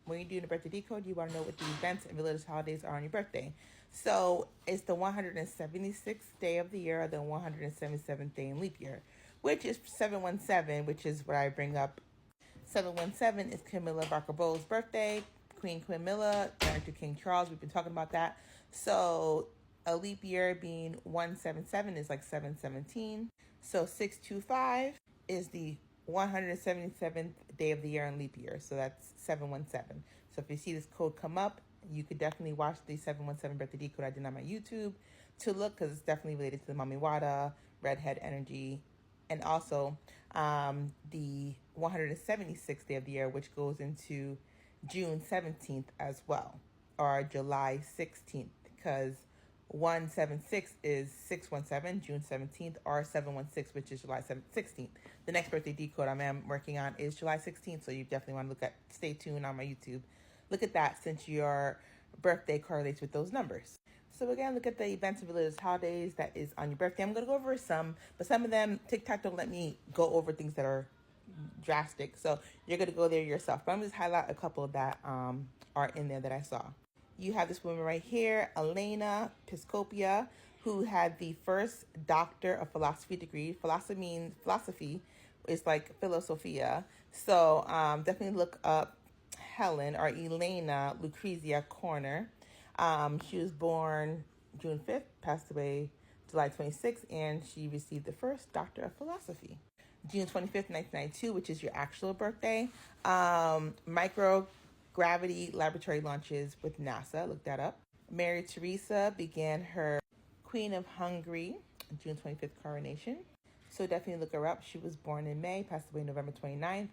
when you're doing a birthday decode, you want to know what the events and religious holidays are on your birthday. So it's the 176th day of the year, or the 177th day in leap year, which is 717, which is what I bring up. 717 is Camilla Barker Bowles' birthday. Queen Camilla married to King Charles. We've been talking about that. So a leap year being 177 is like 717. So 625 is the 177th day of the year in leap year. So that's 717. So if you see this code come up, you could definitely watch the 717 birthday decode I did on my YouTube to look, because it's definitely related to the Mami Wada, redhead energy, and also the 176th day of the year, which goes into June 17th as well, or July 16th, because 176 is 617, June 17th, or 716, which is July 16th. The next birthday decode I'm working on is July 16th, so you definitely want to stay tuned on my YouTube. Look at that, since your birthday correlates with those numbers. So again, look at the events and religious holidays that is on your birthday. I'm going to go over some, but some of them, TikTok don't let me go over things that are drastic. So you're going to go there yourself. But I'm going to highlight a couple that are in there that I saw. You have this woman right here, Elena Piscopia, who had the first Doctor of Philosophy degree. Philosophy is like philosophia. So definitely look up Helen or Elena Lucrezia Corner. She was born June 5th, passed away July 26th, and she received the first Doctor of Philosophy. June 25th, 1992, which is your actual birthday. Microgravity laboratory launches with NASA. Look that up. Mary Teresa began her Queen of Hungary, June 25th coronation. So definitely look her up. She was born in May, passed away November 29th.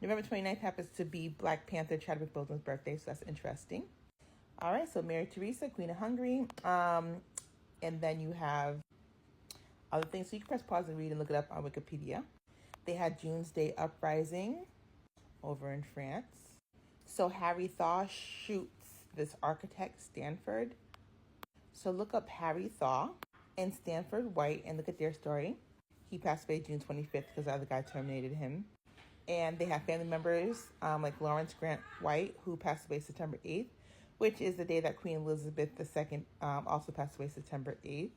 November 29th happens to be Black Panther Chadwick Boseman's birthday, so that's interesting. All right, so Mary Teresa, Queen of Hungary. And then you have other things. So you can press pause and read and look it up on Wikipedia. They had June's Day Uprising over in France. So Harry Thaw shoots this architect, Stanford. So look up Harry Thaw and Stanford White and look at their story. He passed away June 25th because the other guy terminated him. And they have family members like Lawrence Grant White, who passed away September 8th, which is the day that Queen Elizabeth II also passed away September 8th.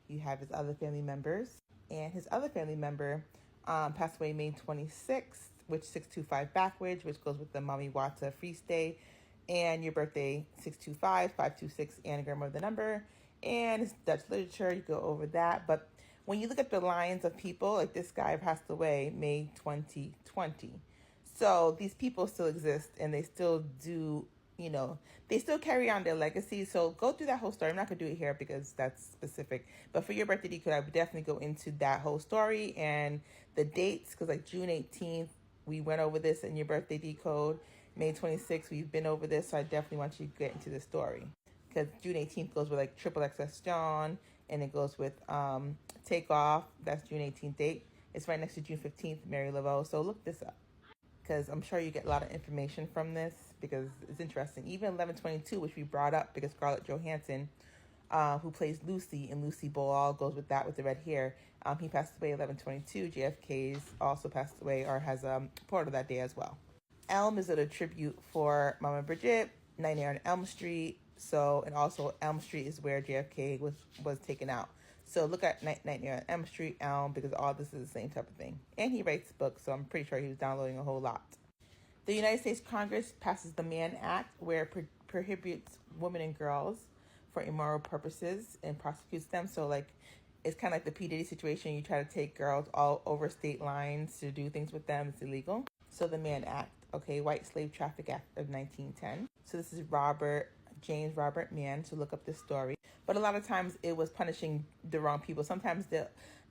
You have his other family members. And his other family member passed away May 26th, which 625 backwards, which goes with the Mami Wata feast day. And your birthday, 625, 526, anagram of the number. And it's Dutch literature, you go over that. But when you look at the lines of people, like this guy passed away May 2020. So these people still exist and they still do, they still carry on their legacy. So go through that whole story. I'm not going to do it here because that's specific. But for your birthday decode, I would definitely go into that whole story and the dates, because like June 18th, we went over this in your birthday decode. May 26th, we've been over this. So I definitely want you to get into the story. Because June 18th goes with like Triple XS John, and it goes with Takeoff. That's June 18th date. It's right next to June 15th, Mary Laveau. So look this up, because I'm sure you get a lot of information from this because it's interesting. Even 11/22, which we brought up because Scarlett Johansson, who plays Lucy in Lucy Ball, goes with that with the red hair. He passed away 11/22. JFK's also passed away or has part of that day as well. Elm is a tribute for Mama Bridget, Nightmare on Elm Street. So, and also Elm Street is where JFK was taken out. So look at Nightmare on Elm Street, Elm, because all this is the same type of thing. And he writes books, so I'm pretty sure he was downloading a whole lot. The United States Congress passes the Mann Act, where it prohibits women and girls for immoral purposes and prosecutes them. So like, it's kind of like the P. Diddy situation. You try to take girls all over state lines to do things with them. It's illegal. So the Mann Act, okay, White Slave Traffic Act of 1910. So this is James Robert Mann, to look up this story. But a lot of times it was punishing the wrong people. Sometimes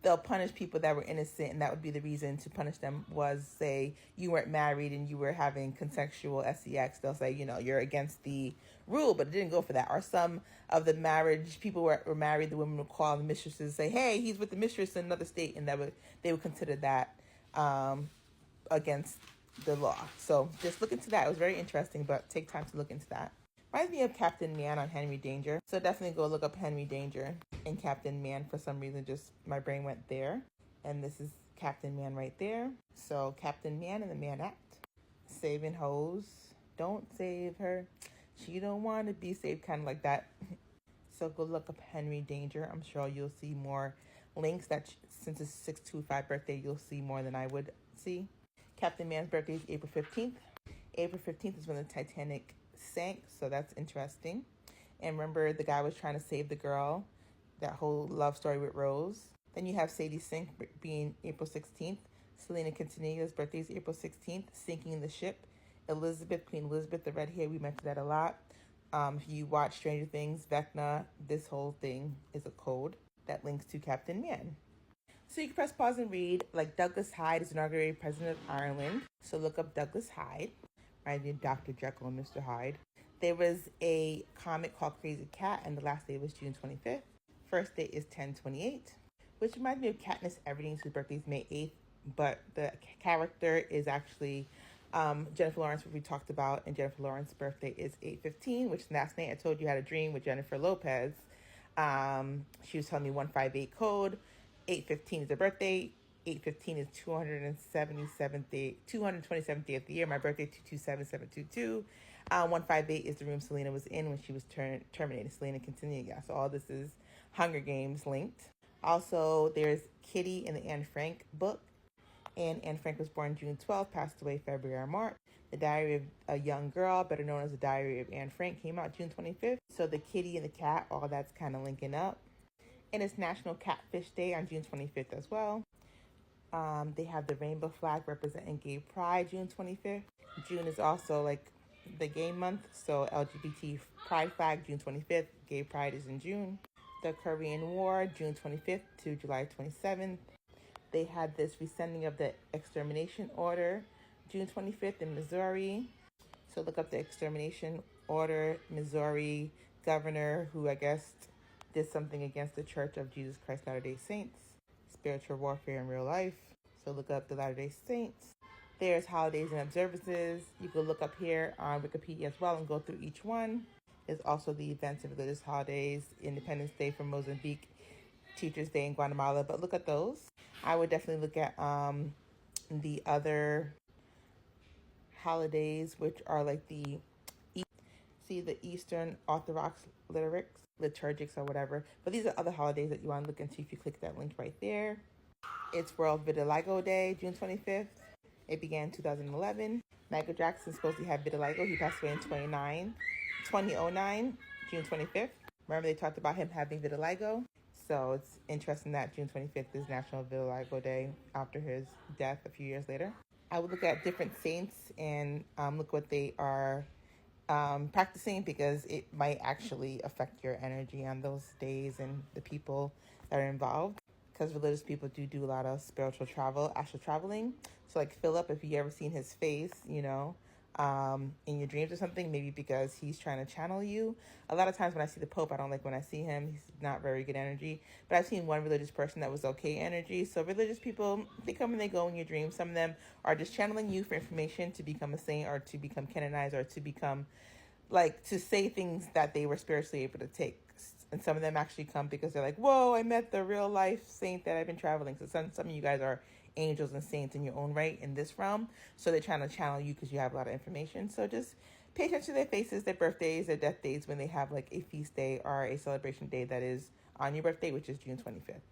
they'll punish people that were innocent, and that would be the reason to punish them was, say, you weren't married and you were having consensual sex. They'll say, you're against the rule, but it didn't go for that. Or some of the marriage, people were married, the women would call the mistresses and say, hey, he's with the mistress in another state, and they would consider that against the law. So just look into that. It was very interesting, but take time to look into that. Reminds me of Captain Mann on Henry Danger. So definitely go look up Henry Danger and Captain Mann. For some reason, just my brain went there. And this is Captain Mann right there. So Captain Mann and the Mann Act. Saving hoes Don't save her. She don't want to be saved, kind of like that. So go look up Henry Danger. I'm sure you'll see more links that since it's 625 birthday, you'll see more than I would see. Captain Man's birthday is April 15th. April 15th is when the Titanic sank, so that's interesting. And remember, the guy was trying to save the girl, that whole love story with Rose. Then you have Sadie Sink being April 16th. Selena Quintanilha's birthday is April 16th, sinking the ship. Elizabeth, Queen Elizabeth, the red hair, we mentioned that a lot. If you watch Stranger Things, Vecna, this whole thing is a code that links to Captain Man. So you can press pause and read. Like Douglas Hyde is inaugurated president of Ireland. So look up Douglas Hyde, right? Dr. Jekyll and Mr. Hyde. There was a comic called Crazy Cat, and the last day was June 25th. First day is 10/28, which reminds me of Katniss Everdeen's, whose birthday is May 8th, but the character is actually Jennifer Lawrence, which we talked about, and Jennifer Lawrence's birthday is 8/15, which last night I told you I had a dream with Jennifer Lopez. She was telling me 158 code. 8/15 is her birthday. 8/15 is 227th day of the year. My birthday, 227722. 158 is the room Selena was in when she was terminated. Selena Quintanilla. So all this is Hunger Games linked. Also, there's Kitty in the Anne Frank book. And Anne Frank was born June 12th, passed away February or March. The Diary of a Young Girl, better known as The Diary of Anne Frank, came out June 25th. So the kitty and the cat, all that's kind of linking up. And it's National Catfish Day on June 25th as well. They have the rainbow flag representing gay pride June 25th. June is also like the gay month, so LGBT pride flag June 25th. Gay pride is in June. The Korean War, June 25th to July 27th. They had this rescinding of the extermination order June 25th in Missouri. So look up the extermination order, Missouri governor, who I guess did something against the Church of Jesus Christ Latter-day Saints. Spiritual warfare in real life. So look up the Latter-day Saints. There's holidays and observances. You can look up here on Wikipedia as well and go through each one. There's also the events and religious holidays, Independence Day for Mozambique, Teachers Day in Guatemala, but look at those. I would definitely look at the other holidays, which are like the Eastern Orthodox liturgics or whatever. But these are other holidays that you want to look into if you click that link right there. It's World Vitiligo Day, June 25th. It began in 2011. Michael Jackson supposedly had vitiligo. He passed away in 2009, June 25th. Remember they talked about him having vitiligo? So it's interesting that June 25th is National Vitiligo Day after his death a few years later. I would look at different saints and look what they are practicing, because it might actually affect your energy on those days and the people that are involved. Because religious people do a lot of spiritual travel, astral traveling. So like Philip, if you ever seen his face, in your dreams or something, maybe because he's trying to channel you. A lot of times when I see the Pope, I don't like when I see him. He's not very good energy. But I've seen one religious person that was okay energy. So religious people, they come and they go in your dreams. Some of them are just channeling you for information to become a saint or to become canonized or to become, like, to say things that they were spiritually able to take. And some of them actually come because they're like, whoa, I met the real life saint that I've been traveling. So some of you guys are angels and saints in your own right in this realm. So they're trying to channel you because you have a lot of information. So just pay attention to their faces, their birthdays, their death dates when they have like a feast day or a celebration day that is on your birthday, which is June 25th.